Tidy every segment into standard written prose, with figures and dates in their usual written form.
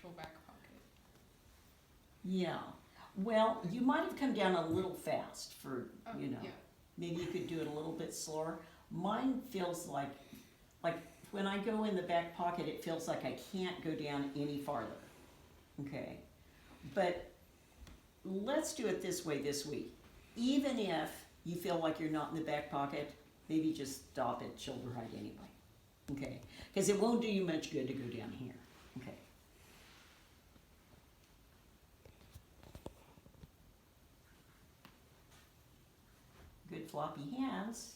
actual back pocket. Yeah. Well, you might have come down a little fast for, Oh, you know. yeah. Maybe you could do it a little bit slower. Mine feels like when I go in the back pocket, it feels like I can't go down any farther. Okay? But let's do it this way this week. Even if you feel like you're not in the back pocket, maybe just stop at shoulder height anyway. Okay? Because it won't do you much good to go down here. Okay? Good floppy hands.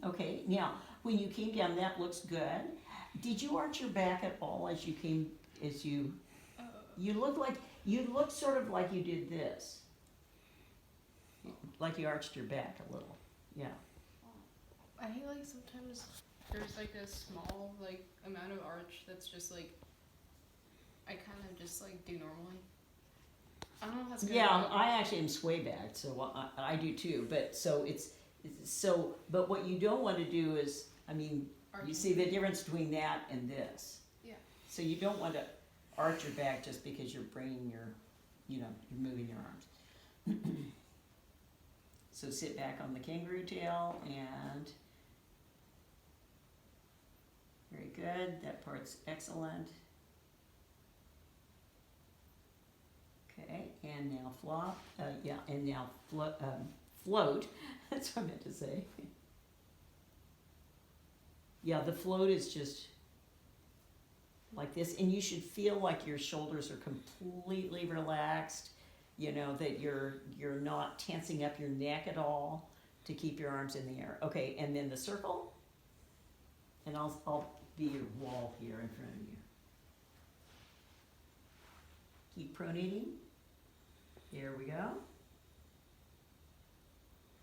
Okay, now when you came down, that looks good. Did you arch your back at all as you came? Uh, You look sort of like you did this, like you arched your back a little. Yeah. I feel like sometimes there's like a small like amount of arch that's just like I kind of just like do normally. I don't know if that's good. Yeah, I actually am sway back, so I do too. But what you don't want to do is, I mean, you see the difference between that and this. Yeah. So you don't want to arch your back just because you're bringing you're moving your arms. So sit back on the kangaroo tail and very good. That part's excellent. Okay, and now flop. And now float. That's what I meant to say. Yeah, the float is just like this, and you should feel like your shoulders are completely relaxed. You know that you're not tensing up your neck at all to keep your arms in the air. Okay, and then the circle, and I'll be your wall here in front of you. Keep pronating. Here we go.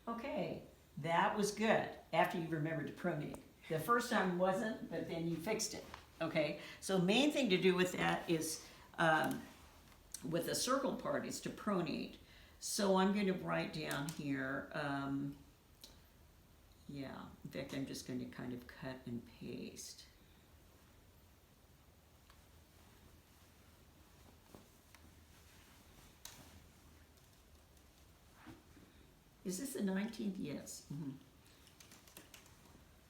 Okay, that was good after you remembered to pronate. The first time wasn't, but then you fixed it. Okay, so the main thing to do with that is, with the circle part, is to pronate. So I'm going to write down here, yeah, in fact, I'm just going to kind of cut and paste. Is this the 19th? Yes. Mm-hmm.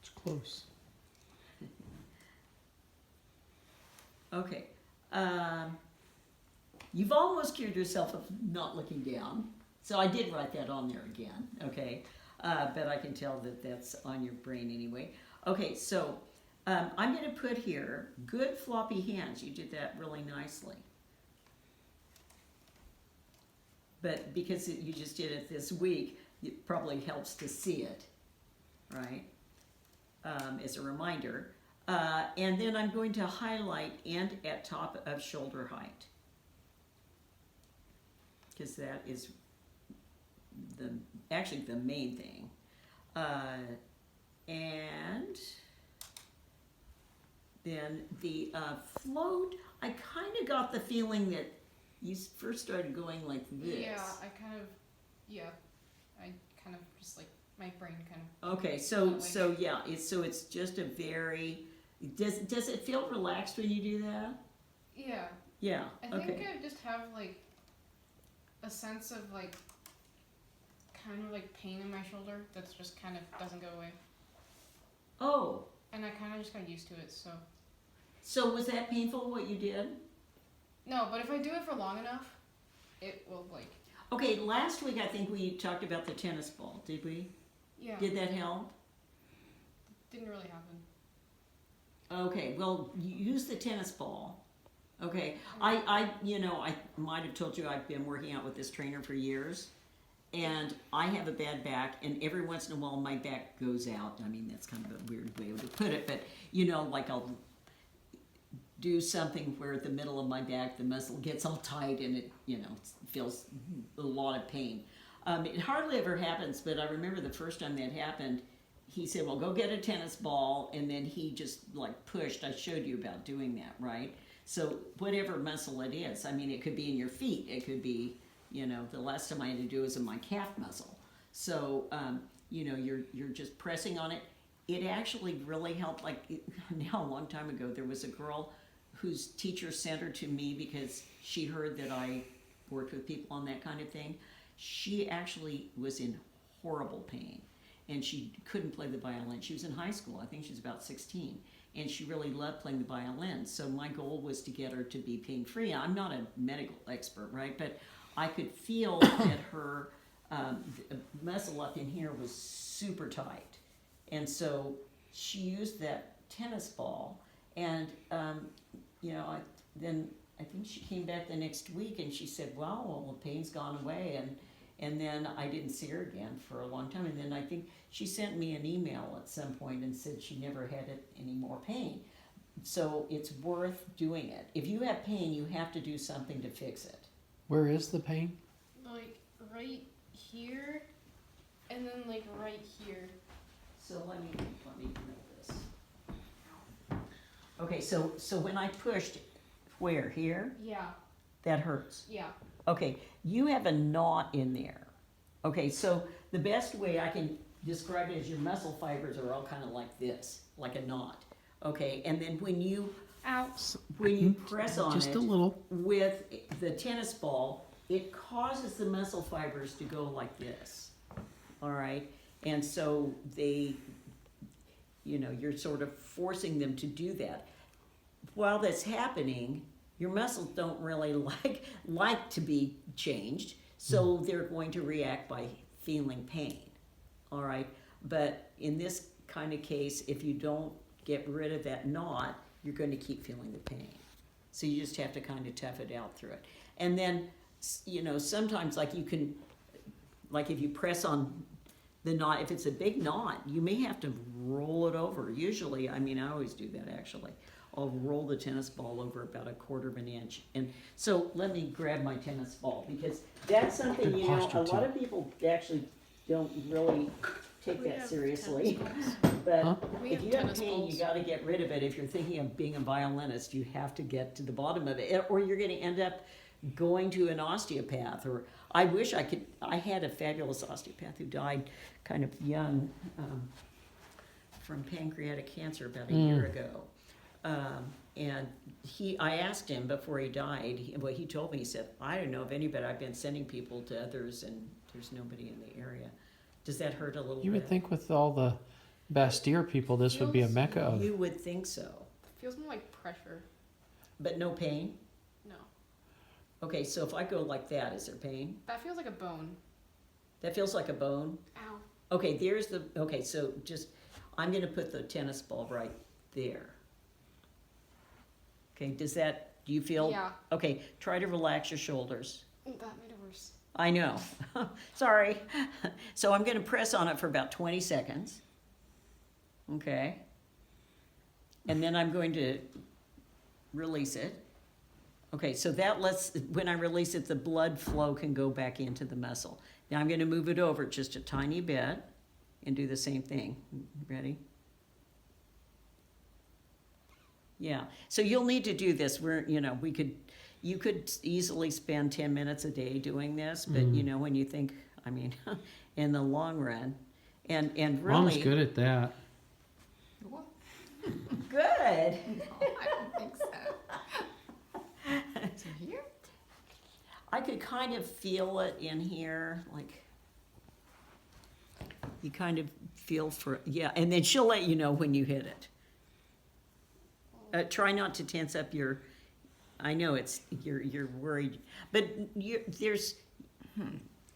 It's close. Okay. You've almost cured yourself of not looking down. So I did write that on there again, okay? But I can tell that that's on your brain anyway. Okay, so I'm going to put here, good floppy hands. You did that really nicely. But because you just did it this week, it probably helps to see it, right? As a reminder. And then I'm going to highlight and at top of shoulder height, because that is actually the main thing. And then the float, I kind of got the feeling that you first started going like this. Yeah, I kind of just like my brain kind of. Okay, so yeah, it's just a very. Does it feel relaxed when you do that? Yeah. Yeah. I think okay. I just have like a sense of like kind of like pain in my shoulder that's just kind of doesn't go away. Oh. And I kind of just got used to it, so. So was that painful what you did? No, but if I do it for long enough, it will like. Okay, last week I think we talked about the tennis ball, did we? Yeah. Did that help? Didn't really happen. Okay, well, you use the tennis ball. Okay, I might have told you I've been working out with this trainer for years, and I have a bad back, and every once in a while my back goes out. I mean, that's kind of a weird way to put it, but like I'll do something where at the middle of my back the muscle gets all tight and it feels a lot of pain. It hardly ever happens, but I remember the first time that happened, he said, well, go get a tennis ball, and then he just like pushed. I showed you about doing that, right? So whatever muscle it is, I mean, it could be in your feet, it could be, the last time I had to do it was in my calf muscle. So, you're just pressing on it. it actually really helped. Like now, a long time ago, there was a girl whose teacher sent her to me because she heard that I worked with people on that kind of thing. She actually was in horrible pain, and she couldn't play the violin. She was in high school. I think she was about 16, and she really loved playing the violin. So my goal was to get her to be pain-free. I'm not a medical expert, right? But I could feel that her the muscle up in here was super tight. And so she used that tennis ball, and then I think she came back the next week and she said, "Wow, well, the pain's gone away." And then I didn't see her again for a long time. And then I think she sent me an email at some point and said she never had any more pain. So it's worth doing it. If you have pain, you have to do something to fix it. Where is the pain? Like right here, and then like right here. So let me know this. Okay, so when I pushed, where, here? Yeah. That hurts. Yeah. Okay, you have a knot in there. Okay, so the best way I can describe it is your muscle fibers are all kind of like this, like a knot. Okay, and then when you press on Just it a little. with the tennis ball, it causes the muscle fibers to go like this. All right, and so you're sort of forcing them to do that. While that's happening, your muscles don't really like to be changed, so they're going to react by feeling pain. All right, but in this kind of case, if you don't get rid of that knot, you're going to keep feeling the pain. So you just have to kind of tough it out through it. And then, sometimes like you can, like if you press on the knot, if it's a big knot, you may have to roll it over. Usually, I always do that actually. I'll roll the tennis ball over about 1/4 of an inch. And so let me grab my tennis ball, because that's something, Good a posture, lot too. of people actually don't really take We that have seriously. tennis But Huh? We if have you have tennis pain, balls. you got to get rid of it. If you're thinking of being a violinist, you have to get to the bottom of it, or you're going to end up going to an osteopath. Or I wish I could. I had a fabulous osteopath who died kind of young from pancreatic cancer about a year ago. And I asked him before he died. He told me. He said, "I don't know of anybody. I've been sending people to others, and there's nobody in the area." Does that hurt a little bit? You would think with all the Bastille people, this would be a mecca of. You would think so, Feels more like pressure. but no pain. No. Okay, so if I go like that, is there pain? That feels like a bone. That feels like a bone. Ow. Okay, so I'm going to put the tennis ball right there. Okay, do you feel? Yeah. Okay, try to relax your shoulders. That made it worse. I know. Sorry. So I'm going to press on it for about 20 seconds. Okay. And then I'm going to release it. Okay, so when I release it, the blood flow can go back into the muscle. Now I'm going to move it over just a tiny bit and do the same thing. Ready? Yeah. So you'll need to do this. You could easily spend 10 minutes a day doing this, but when you think, in the long run, and really. Mom's good at that. What? Good. I don't think so. So here? I could kind of feel it in here, like you kind of feel and then she'll let you know when you hit it. Try not to tense up I know you're worried, but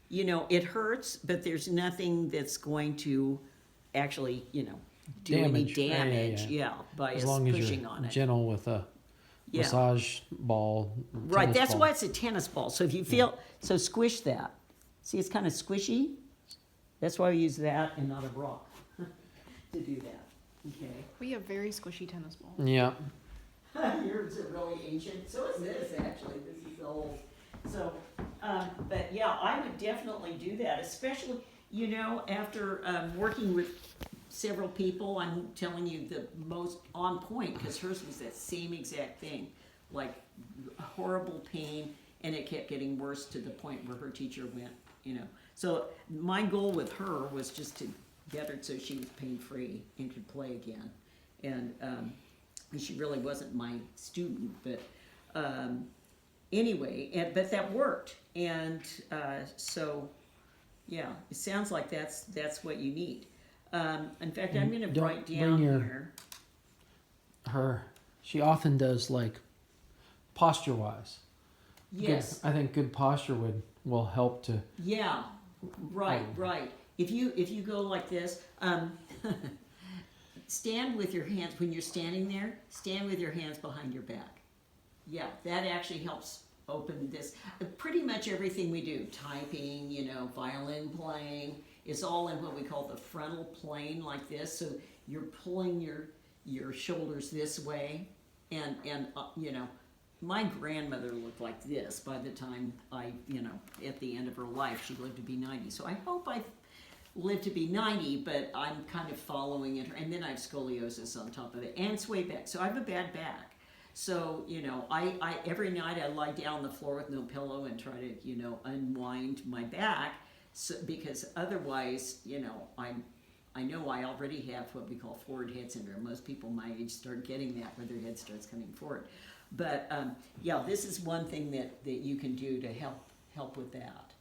it hurts, but there's nothing that's going to actually, do any damage. Yeah, by As us long as pushing you're on it. gentle with a massage ball. Right, tennis that's ball. why it's a tennis ball. So if you feel, so squish that. See, it's kind of squishy. That's why we use that and not a rock to do that. Okay. We have very squishy tennis balls. Yeah. Yours are really ancient. So is this, actually. This is old. So, but yeah, I would definitely do that, especially, after working with several people. I'm telling you the most on point, because hers was that same exact thing, like horrible pain, and it kept getting worse to the point where her teacher went, So my goal with her was just to get her so she was pain-free and could play again. And she really wasn't my student, but anyway, but that worked. And so, yeah, it sounds like that's what you need. In fact, I'm going to Don't write bring down your- here. She often does like posture wise. Yes. I think good posture will help to. Yeah. Right. If you go like this, stand with your hands when you're standing there. Stand with your hands behind your back. Yeah, that actually helps open this. Pretty much everything we do, typing, violin playing, is all in what we call the frontal plane, like this. So you're pulling your shoulders this way, and my grandmother looked like this by the time at the end of her life. She lived to be 90. So I hope I live to be 90, but I'm kind of following it. And then I have scoliosis on top of it and sway back. So I have a bad back. So, I every night I lie down on the floor with no pillow and try to, unwind my back. So, because otherwise, I know I already have what we call forward head syndrome. Most people my age start getting that, where their head starts coming forward. But yeah, this is one thing that you can do to help with that.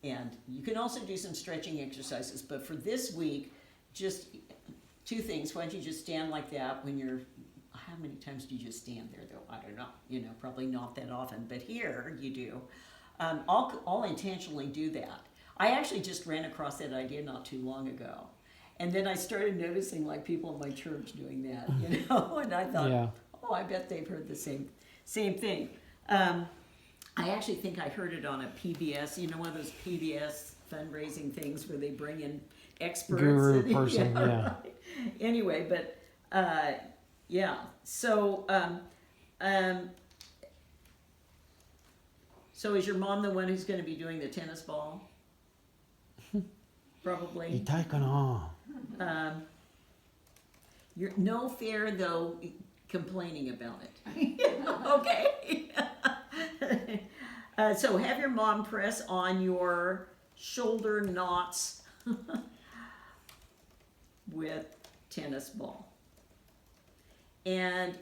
And you can also do some stretching exercises. But for this week, just two things. Why don't you just stand like that when you're, how many times do you just stand there though? I don't know, probably not that often, but here you do. I'll intentionally do that. I actually just ran across that idea not too long ago. And then I started noticing like people in my church doing that, and I thought, Yeah. oh, I bet they've heard the same thing. I actually think I heard it on a PBS, one of those PBS fundraising things where they bring in experts. Guru person, yeah. Right. Anyway, but yeah. So, so is your mom the one who's going to be doing the tennis ball? Probably. 痛いかな? You're no fair though complaining about it. Okay. So have your mom press on your shoulder knots with tennis ball. And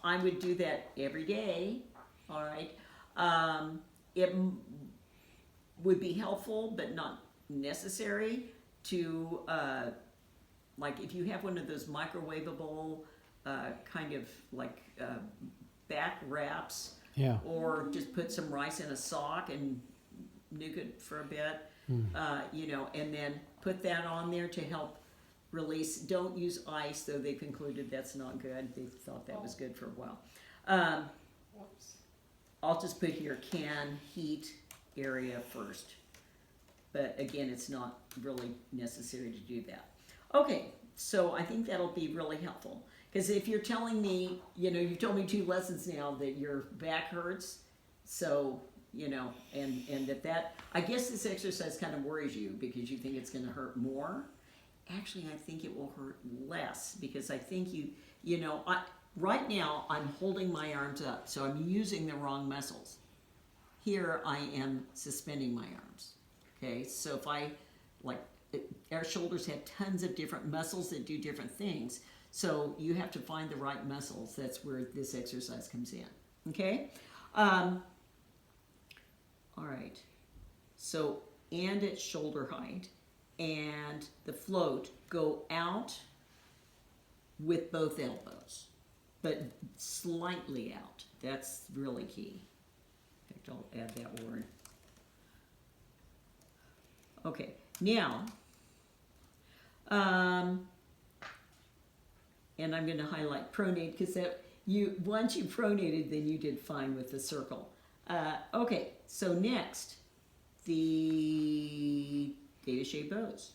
I would do that every day. All right. It would be helpful, but not necessary to, like if you have one of those microwavable kind of like back wraps, Yeah. or just put some rice in a sock and nuke it for a bit, and then put that on there to help release. Don't use ice, though they concluded that's not good. They thought that was good for a while. Whoops. I'll just put here can heat area first. But again, it's not really necessary to do that. Okay, so I think that'll be really helpful. Because if you're telling me, you've told me 2 lessons now that your back hurts, so, and that, I guess this exercise kind of worries you because you think it's going to hurt more. Actually, I think it will hurt less because I think right now I'm holding my arms up, so I'm using the wrong muscles. Here I am suspending my arms. Okay, so if our shoulders have tons of different muscles that do different things. So you have to find the right muscles. That's where this exercise comes in. Okay? All right. So, and at shoulder height. And the float, go out with both elbows. But slightly out. That's really key. In fact, I'll add that word. Okay, now, and I'm going to highlight pronate because once you pronated, then you did fine with the circle. Okay, so next, the data shape bows.